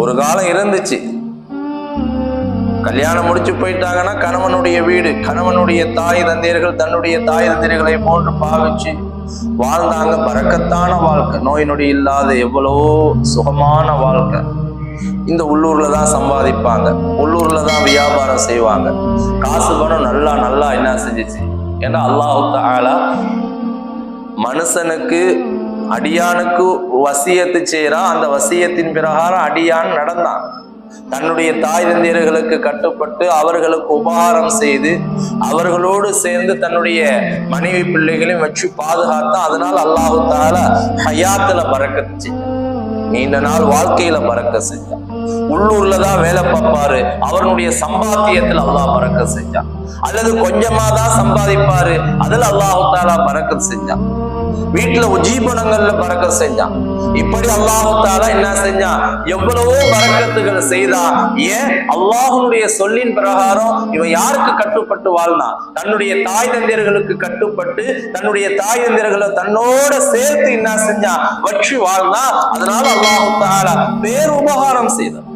ஒரு காலம் இருந்துச்சு, கல்யாணம் முடிச்சு போயிட்டாங்கன்னா கணவனுடைய வீடு, கணவனுடைய தாய் தந்தையர்கள் தன்னுடைய தாய் தந்தையர்களை போன்று பாவிச்சு வாழ்ந்தாங்க. பரக்கத்தான வாழ்க்கை, நோய் நொடி இல்லாத எவ்வளவோ சுகமான வாழ்க்கை. இந்த உள்ளூர்ல தான் சம்பாதிப்பாங்க, உள்ளூர்ல தான் வியாபாரம் செய்வாங்க. காசு பணம் நல்லா என்ன செஞ்சிச்சு? ஏன்னா அல்லாஹ் தஆலா மனுஷனுக்கு அடியானுக்கு வசியத்து செய்யறான். அந்த வசியத்தின் பிரகாரம் அடியான் நடந்தான். தன்னுடைய தாய் தந்தையர்களுக்கு கட்டுப்பட்டு அவர்களுக்கு உபகாரம் செய்து அவர்களோடு சேர்ந்து தன்னுடைய மனைவி பிள்ளைகளையும் வச்சு பாதுகாத்தான். அதனால அல்லாஹ் தஆலா ஹயாத்துல பரக்கத்து செஞ்சான், நீண்ட நாள் வாழ்க்கையில பறக்க செஞ்சான். உள்ளூர்ல தான் வேலை பார்ப்பாரு, அவருடைய சம்பாத்தியத்துல அல்லாஹ் பறக்க செஞ்சான். அல்லது கொஞ்சமா தான் சம்பாதிப்பாரு, அதுல அல்லாஹ் தஆலா பறக்கத் செஞ்சான். வீட்டுல உஜீபனங்கள்ல பறக்கத் செஞ்சான். இப்படி அல்லாஹ் தஆலா என்ன செஞ்சான்? எவ்வளவோ பறக்கத்துகள் செய்தான். ஏன்? அல்லாஹ்வுடைய சொல்லின் பிரகாரம் இவன் யாருக்கு கட்டுப்பட்டு வாழ்ந்தான்? தன்னுடைய தாய் தந்தையர்களுக்கு கட்டுப்பட்டு தன்னுடைய தாய் தந்தையர்களை தன்னோட சேர்த்து என்ன செஞ்சான்? வச்சு வாழ்ந்தான். அதனால அல்லாஹ் தஆலா பேருபகாரம் செய்தான்.